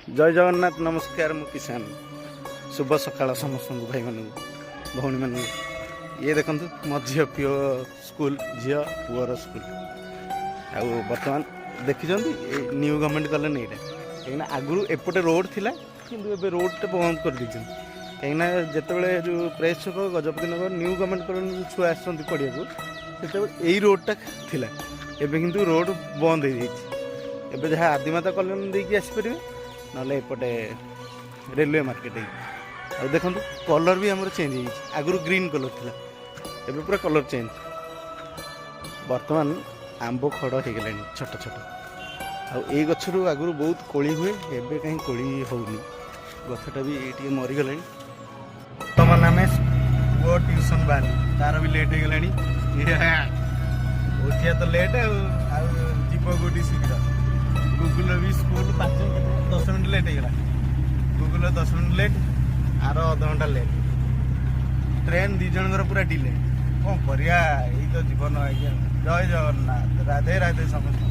जय जगन्नाथ नमस्कार मु किसान शुभ सकाळ समस्त भाई मान भौणी मान ये देखु मो झी पीओ स्कूल झी पुअर स्कूल बर्तमान देखी न्यू गवर्नमेंट कले कहीं आगु एपटे रोड थिला कि रोड बंद कर दी कहीं जिते जो प्रेस छक गजपति नगर न्यू गवर्नमेंट कॉलोनी छुआ आसती पढ़िया को यही रोडटा थिला एबे किंतु रोड बंद हो जाए जहाँ आदिमाता कॉलोनी देकी आसपर ना एपटे रेलवे मार्केट है देखो कलर भी आमर चेंज हो आगु ग्रीन कलर थिला एबे पूरा कलर चेंज बर्तमान आंब खड़ हो गला छोट छोट आई गचर आगु बहुत कोली हुए एबे कहीं कोली होनी गछटा भी ये मरीगला बर्तमान आम पुओ ट्यूशन बाहर तार भी लेट हो गला उठिया तो लेट जीव गोटी शीघ्र गुगुल भी स्कूल 10 मिनट लेट हो गला गुगुल 10 मिनट लेट आर अध घंटा लेट ट्रेन दी जनकर पूरा डिले कौन करिया यही तो जीवन आज्ञा जय जगन्नाथ राधे राधे समस्त।